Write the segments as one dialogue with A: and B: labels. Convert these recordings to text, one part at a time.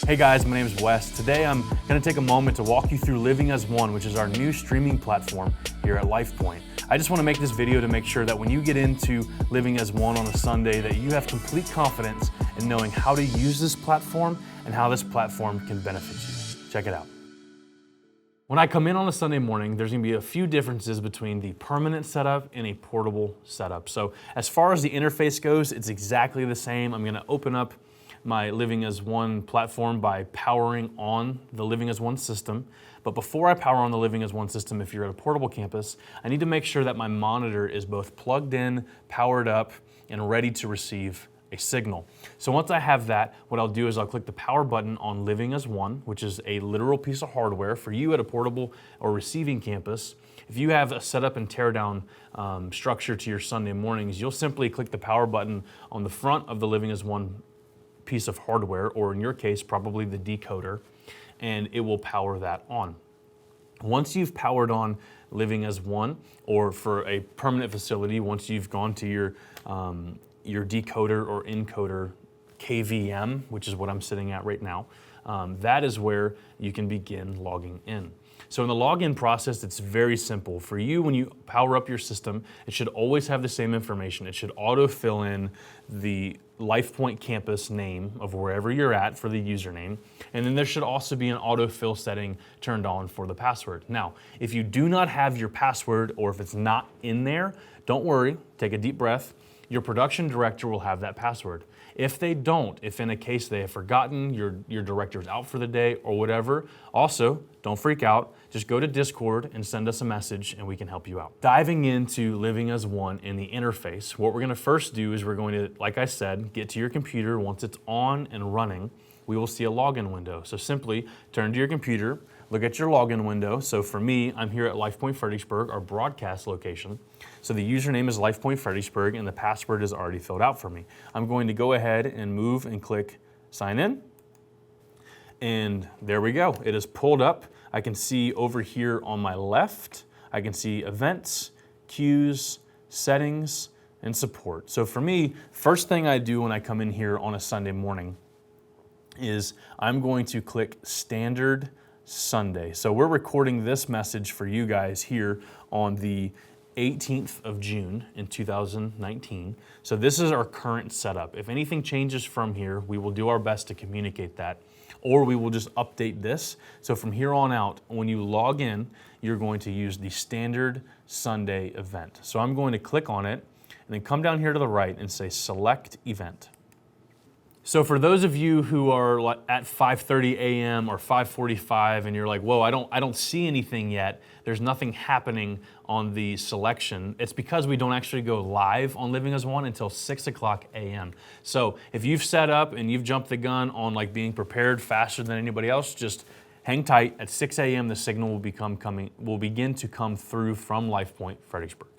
A: Hey guys, my name is Wes. Today I'm going to take a moment to walk you through Living as One, which is our new streaming platform here at LifePoint. I just want to make this video to make sure that when you get into Living as One on a Sunday, that you have complete confidence in knowing how to use this platform and how this platform can benefit you. Check it out. When I come in on a Sunday morning, there's going to be a few differences between the permanent setup and a portable setup. So as far as the interface goes, it's exactly the same. I'm going to open up my Living as One platform by powering on the Living as One system. But before I power on the Living as One system, if you're at a portable campus, I need to make sure that my monitor is both plugged in, powered up, and ready to receive a signal. So once I have that, what I'll do is I'll click the power button on Living as One, which is a literal piece of hardware for you at a portable or receiving campus. If you have a setup and tear down structure to your Sunday mornings, you'll simply click the power button on the front of the Living as One piece of hardware, or in your case, probably the decoder, and it will power that on. Once you've powered on Living as One, or for a permanent facility, once you've gone to your decoder or encoder KVM, which is what I'm sitting at right now, that is where you can begin logging in. So in the login process, it's very simple. For you, when you power up your system, it should always have the same information. It should auto fill in the LifePoint campus name of wherever you're at for the username. And then there should also be an autofill setting turned on for the password. Now, if you do not have your password, or if it's not in there, don't worry, take a deep breath. Your production director will have that password. If they don't, if in a case they have forgotten, your director's out for the day or whatever, also, don't freak out. Just go to Discord and send us a message and we can help you out. Diving into Living as One in the interface, what we're gonna first do is we're going to, like I said, get to your computer. Once it's on and running, we will see a login window. So simply turn to your computer, look at your login window. So for me, I'm here at LifePoint Fredericksburg, our broadcast location. So the username is LifePoint Fredericksburg and the password is already filled out for me. I'm going to go ahead and move and click sign in. And there we go. It is pulled up. I can see over here on my left, I can see events, queues, settings, and support. So for me, first thing I do when I come in here on a Sunday morning is I'm going to click Standard Sunday. So we're recording this message for you guys here on the 18th of June in 2019. So this is our current setup. If anything changes from here, we will do our best to communicate that, or we will just update this. So from here on out, when you log in, you're going to use the Standard Sunday event. So I'm going to click on it and then come down here to the right and say Select Event. So for those of you who are at 5:30 a.m. or 5:45 and you're like, whoa, I don't see anything yet, there's nothing happening on the selection, it's because we don't actually go live on Living as One until 6 o'clock a.m. So if you've set up and you've jumped the gun on like being prepared faster than anybody else, just hang tight. At 6 a.m. the signal will begin to come through from LifePoint Fredericksburg.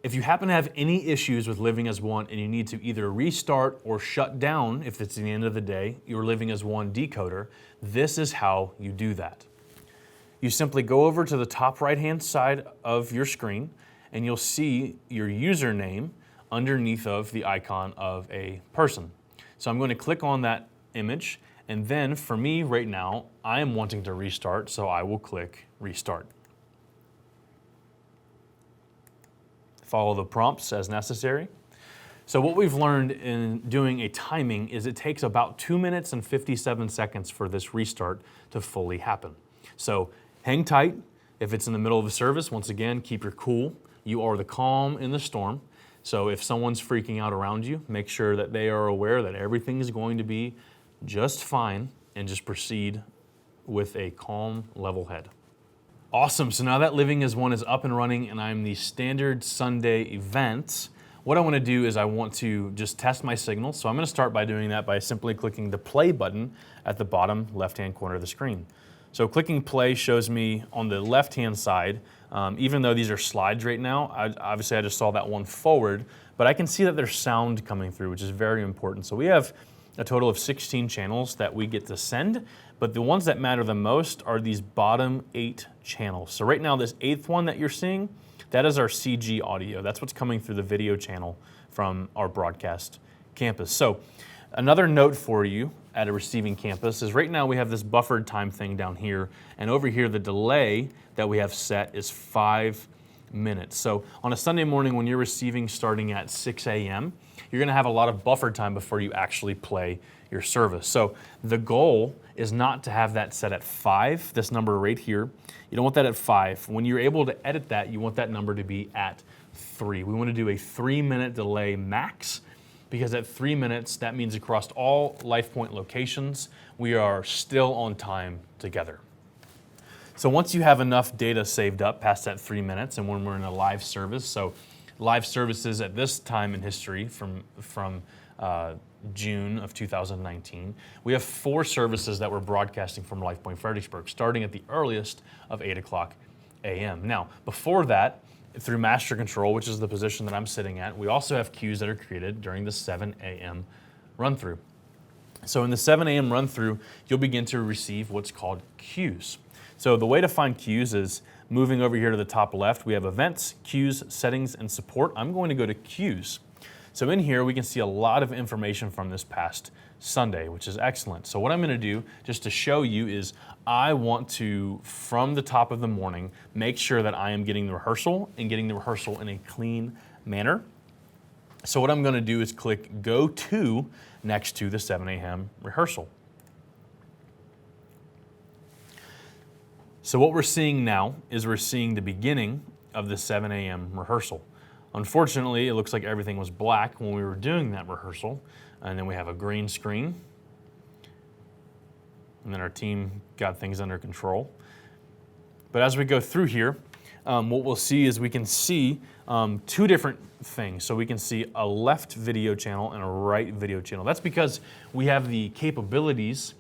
A: If you happen to have any issues with Living as One and you need to either restart or shut down, if it's the end of the day, your Living as One decoder, this is how you do that. You simply go over to the top right-hand side of your screen and you'll see your username underneath of the icon of a person. So I'm going to click on that image, and then for me right now, I am wanting to restart, so I will click Restart. Follow the prompts as necessary. So what we've learned in doing a timing is it takes about 2 minutes and 57 seconds for this restart to fully happen. So hang tight. If it's in the middle of a service, once again, keep your cool. You are the calm in the storm. So if someone's freaking out around you, make sure that they are aware that everything is going to be just fine and just proceed with a calm, level head. Awesome, so now that Living as One is up and running and I'm the Standard Sunday event, what I want to do is I want to just test my signal. So I'm going to start by doing that by simply clicking the play button at the bottom left-hand corner of the screen. So clicking play shows me on the left-hand side, even though these are slides right now, obviously I just saw that one forward, but I can see that there's sound coming through, which is very important. So we have a total of 16 channels that we get to send, but the ones that matter the most are these bottom 8 channels. So right now, this 8th one that you're seeing, that is our CG audio. That's what's coming through the video channel from our broadcast campus. So another note for you, at a receiving campus is right now we have this buffered time thing down here, and over here the delay that we have set is 5 minutes. So on a Sunday morning when you're receiving starting at 6 a.m., you're gonna have a lot of buffer time before you actually play your service. So the goal is not to have that set at 5, this number right here. You don't want that at 5. When you're able to edit that, you want that number to be at 3. We want to do a 3-minute delay max, because at 3 minutes, that means across all LifePoint locations, we are still on time together. So once you have enough data saved up past that 3 minutes, and when we're in a live service, so live services at this time in history from June of 2019, we have 4 services that we're broadcasting from LifePoint Fredericksburg, starting at the earliest of 8 o'clock a.m. Now, before that, through master control, which is the position that I'm sitting at, we also have cues that are created during the 7 a.m. run-through. So in the 7 a.m. run-through, you'll begin to receive what's called cues. So the way to find cues is moving over here to the top left. We have events, cues, settings, and support. I'm going to go to cues. So in here, we can see a lot of information from this past Sunday, which is excellent. So what I'm gonna do, just to show you, is I want to, from the top of the morning, make sure that I am getting the rehearsal and getting the rehearsal in a clean manner. So what I'm gonna do is click Go To next to the 7 a.m. rehearsal. So what we're seeing now is we're seeing the beginning of the 7 a.m. rehearsal. Unfortunately, it looks like everything was black when we were doing that rehearsal, and then we have a green screen, and then our team got things under control. But as we go through here, what we'll see is we can see 2 different things. So we can see a left video channel and a right video channel. That's because we have the capabilities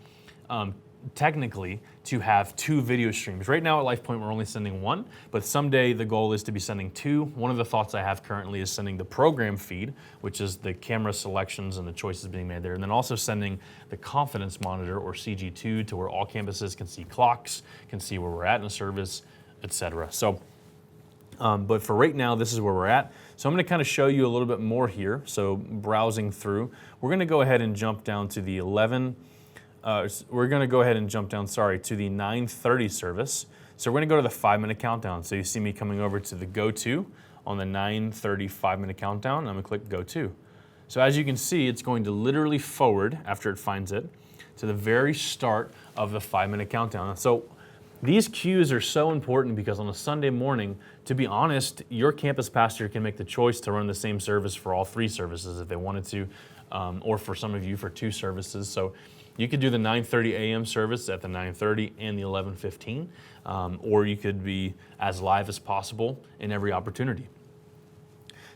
A: technically to have 2 video streams. Right now at LifePoint we're only sending 1, but someday the goal is to be sending 2. One of the thoughts I have currently is sending the program feed, which is the camera selections and the choices being made there, and then also sending the confidence monitor, or CG2, to where all campuses can see clocks, can see where we're at in a service, etc. So, but for right now, this is where we're at. So I'm gonna kind of show you a little bit more here. So browsing through, we're gonna go ahead and jump down to the 9:30 service. So we're gonna go to the 5-minute countdown. So you see me coming over to the Go To on the 9:30 5-minute countdown. I'm gonna click Go To. So as you can see, it's going to literally forward, after it finds it, to the very start of the 5-minute countdown. So these cues are so important because on a Sunday morning, to be honest, your campus pastor can make the choice to run the same service for all 3 services if they wanted to, or for some of you for 2 services. So you could do the 9:30 a.m. service at the 9:30 and the 11:15, or you could be as live as possible in every opportunity.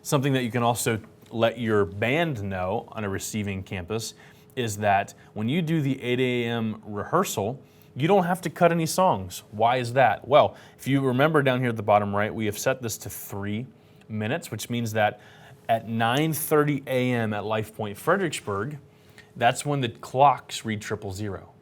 A: Something that you can also let your band know on a receiving campus is that when you do the 8 a.m. rehearsal, you don't have to cut any songs. Why is that? Well, if you remember down here at the bottom right, we have set this to 3 minutes, which means that at 9:30 a.m. at LifePoint Fredericksburg, that's when the clocks read 000.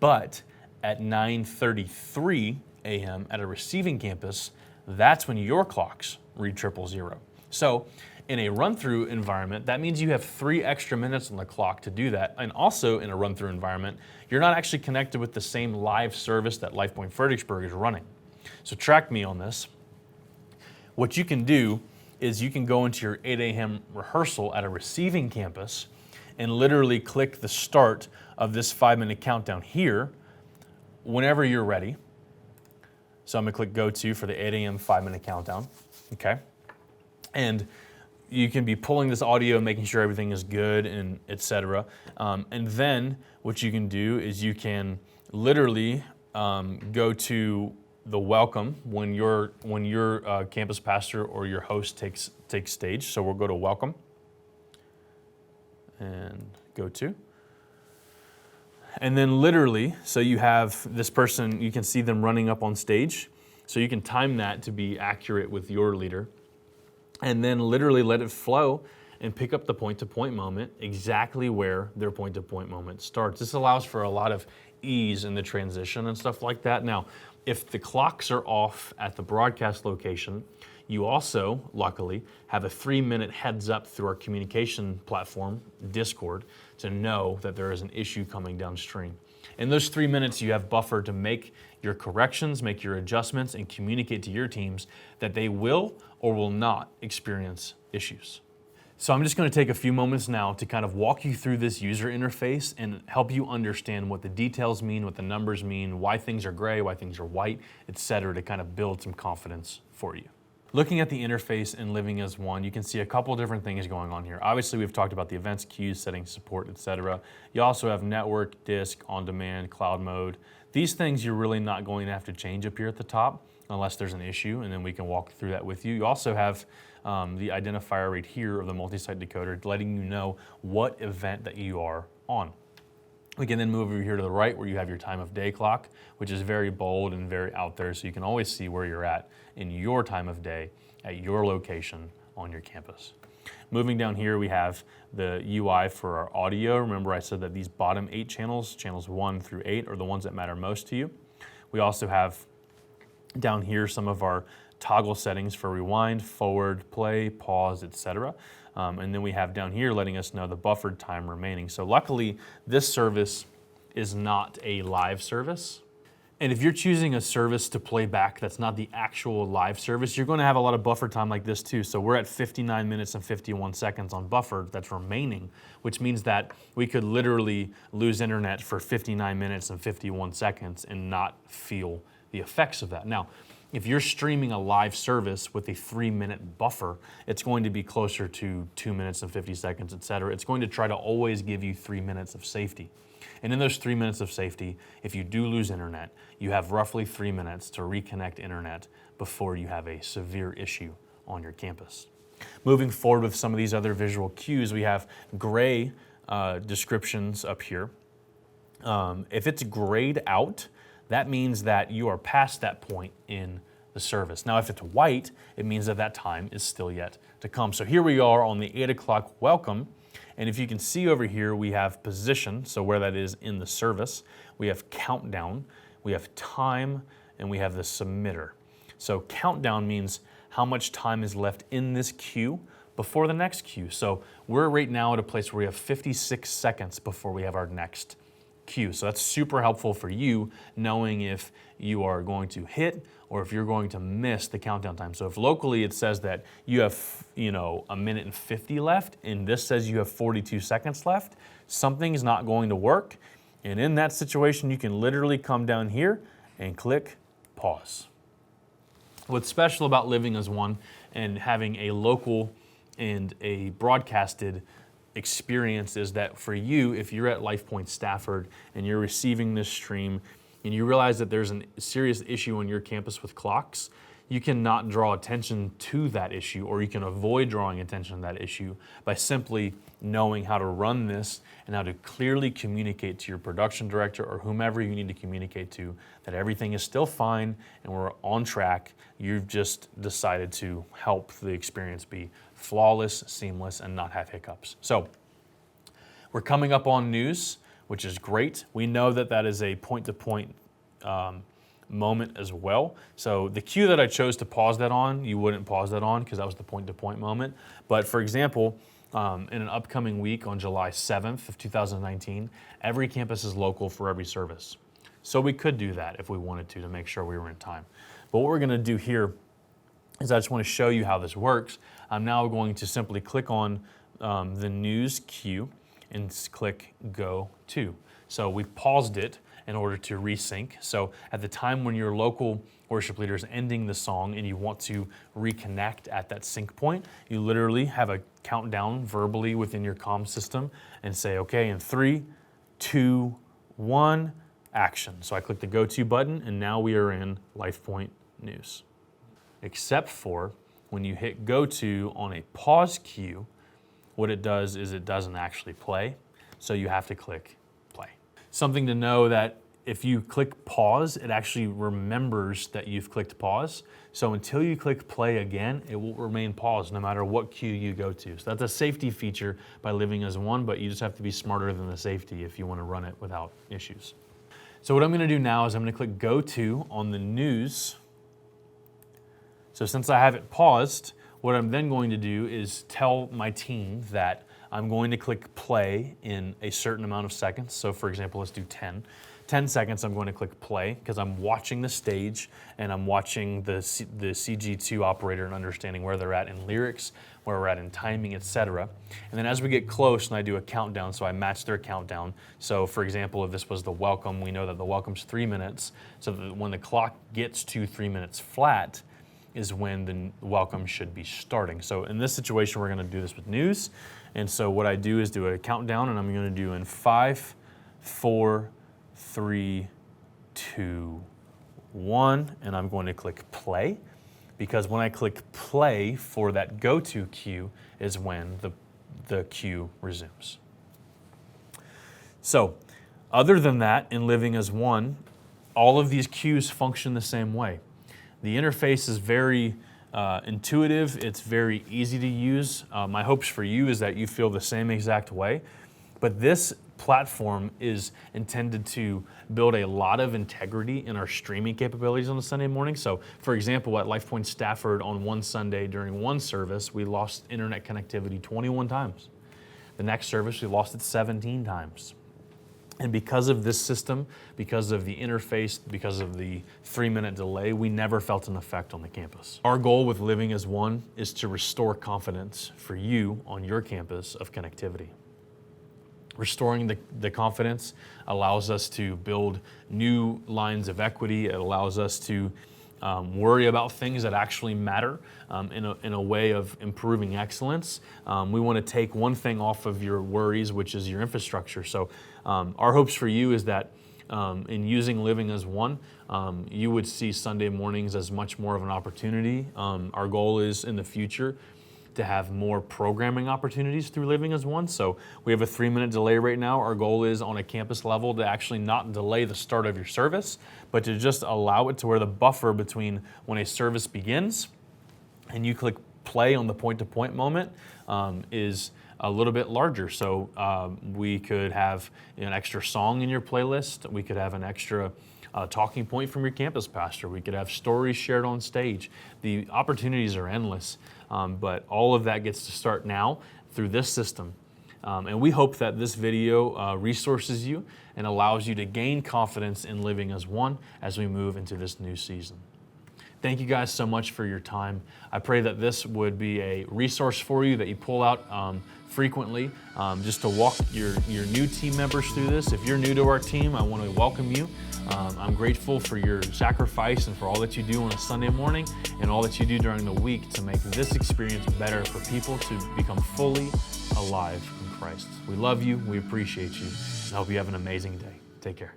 A: But at 9:33 a.m. at a receiving campus, that's when your clocks read 000. So in a run-through environment, that means you have 3 extra minutes on the clock to do that. And also in a run-through environment, you're not actually connected with the same live service that LifePoint Fredericksburg is running. So track me on this. What you can do is you can go into your 8 a.m. rehearsal at a receiving campus and literally click the start of this 5-minute countdown here whenever you're ready. So I'm gonna click Go To for the 8 a.m. 5-minute countdown, okay? And you can be pulling this audio and making sure everything is good and etc. And then what you can do is you can literally go to the welcome when your campus pastor or your host takes stage. So we'll go to welcome and Go To. And then literally, so you have this person, you can see them running up on stage. So you can time that to be accurate with your leader. And then literally let it flow and pick up the point-to-point moment exactly where their point-to-point moment starts. This allows for a lot of ease in the transition and stuff like that. Now, if the clocks are off at the broadcast location, You also, luckily, have a 3-minute heads up through our communication platform, Discord, to know that there is an issue coming downstream. In those 3 minutes, you have buffer to make your corrections, make your adjustments, and communicate to your teams that they will or will not experience issues. So I'm just going to take a few moments now to kind of walk you through this user interface and help you understand what the details mean, what the numbers mean, why things are gray, why things are white, etc., to kind of build some confidence for you. Looking at the interface in Living as One, you can see a couple different things going on here. Obviously, we've talked about the events, queues, settings, support, etc. You also have network, disk, on-demand, cloud mode. These things you're really not going to have to change up here at the top unless there's an issue, and then we can walk through that with you. You also have the identifier right here of the multi-site decoder letting you know what event that you are on. We can then move over here to the right where you have your time of day clock, which is very bold and very out there, so you can always see where you're at in your time of day at your location on your campus. Moving down here, we have the UI for our audio. Remember I said that these bottom 8 channels, channels 1 through 8, are the ones that matter most to you. We also have down here some of our toggle settings for rewind, forward, play, pause, etc. And then we have down here letting us know the buffered time remaining. So luckily, this service is not a live service. And if you're choosing a service to play back that's not the actual live service, you're going to have a lot of buffer time like this too. So we're at 59 minutes and 51 seconds on buffer that's remaining, which means that we could literally lose internet for 59 minutes and 51 seconds and not feel the effects of that. Now, if you're streaming a live service with a 3-minute buffer, it's going to be closer to 2 minutes and 50 seconds, etc. It's going to try to always give you 3 minutes of safety. And in those 3 minutes of safety, if you do lose internet, you have roughly 3 minutes to reconnect internet before you have a severe issue on your campus. Moving forward with some of these other visual cues, we have gray descriptions up here. If it's grayed out, that means that you are past that point in the service. Now, if it's white, it means that that time is still yet to come. So here we are on the 8 o'clock welcome. And if you can see over here, we have position, so where that is in the service. We have countdown, we have time, and we have the submitter. So countdown means how much time is left in this queue before the next queue. So we're right now at a place where we have 56 seconds before we have our next queue. So that's super helpful for you knowing if you are going to hit or if you're going to miss the countdown time. So if locally it says that you have, 1 minute and 50 left and this says you have 42 seconds left, something is not going to work. And in that situation, you can literally come down here and click pause. What's special about Living as One and having a local and a broadcasted experience is that for you, if you're at LifePoint Stafford and you're receiving this stream and you realize that there's a serious issue on your campus with clocks, you cannot draw attention to that issue, or you can avoid drawing attention to that issue by simply knowing how to run this and how to clearly communicate to your production director or whomever you need to communicate to that everything is still fine and we're on track. You've just decided to help the experience be flawless, seamless, and not have hiccups. So we're coming up on news, which is great. We know that that is a point-to-point moment as well. So the cue that I chose to pause that on, you wouldn't pause that on because that was the point-to-point moment. But for example, in an upcoming week on July 7th of 2019, every campus is local for every service. So we could do that if we wanted to make sure we were in time. But what we're gonna do here is I just wanna show you how this works. I'm now going to simply click on the news queue and click go to. So we paused it in order to resync. So at the time when your local worship leader is ending the song and you want to reconnect at that sync point, you literally have a countdown verbally within your comm system and say, okay, in 3, 2, 1, action. So I click the go to button and now we are in LifePoint News. Except for when you hit go to on a pause cue, what it does is it doesn't actually play. So you have to click play. Something to know that if you click pause, it actually remembers that you've clicked pause. So until you click play again, it will remain paused no matter what queue you go to. So that's a safety feature by Living as One, but you just have to be smarter than the safety if you want to run it without issues. So what I'm going to do now is I'm going to click go to on the news So since I have it paused, what I'm then going to do is tell my team that I'm going to click play in a certain amount of seconds. So for example, let's do 10. 10 seconds, I'm going to click play because I'm watching the stage and I'm watching the CG2 operator and understanding where they're at in lyrics, where we're at in timing, etc. And then as we get close, and I do a countdown, so I match their countdown. So for example, if this was the welcome, we know that the welcome's 3 minutes. So that when the clock gets to 3 minutes flat is when the welcome should be starting. So in this situation, we're gonna do this with news. And so what I do is do a countdown, and I'm gonna do in 5, 4, 3, 2, 1, and I'm going to click play, because when I click play for that go-to cue is when the cue resumes. So other than that, in Living as One, all of these cues function the same way. The interface is very intuitive, it's very easy to use. My hopes for you is that you feel the same exact way, but this platform is intended to build a lot of integrity in our streaming capabilities on a Sunday morning. So for example, at LifePoint Stafford on one Sunday during one service, we lost internet connectivity 21 times. The next service, we lost it 17 times. And because of this system, because of the interface, because of the 3-minute delay, we never felt an effect on the campus. Our goal with Living as One is to restore confidence for you on your campus of connectivity. Restoring the confidence allows us to build new lines of equity. It allows us to worry about things that actually matter in a way of improving excellence. We want to take one thing off of your worries, which is your infrastructure. So our hopes for you is that in using Living as One, you would see Sunday mornings as much more of an opportunity. Our goal is in the future to have more programming opportunities through Living as One. So we have a 3-minute delay right now. Our goal is on a campus level to actually not delay the start of your service, but to just allow it to where the buffer between when a service begins and you click play on the point-to-point moment is a little bit larger. So we could have an extra song in your playlist. We could have an extra talking point from your campus pastor. We could have stories shared on stage. The opportunities are endless, but all of that gets to start now through this system. And we hope that this video resources you and allows you to gain confidence in Living as One as we move into this new season. Thank you guys so much for your time. I pray that this would be a resource for you that you pull out frequently just to walk your new team members through this. If you're new to our team, I want to welcome you. I'm grateful for your sacrifice and for all that you do on a Sunday morning and all that you do during the week to make this experience better for people to become fully alive in Christ. We love you, we appreciate you, and I hope you have an amazing day. Take care.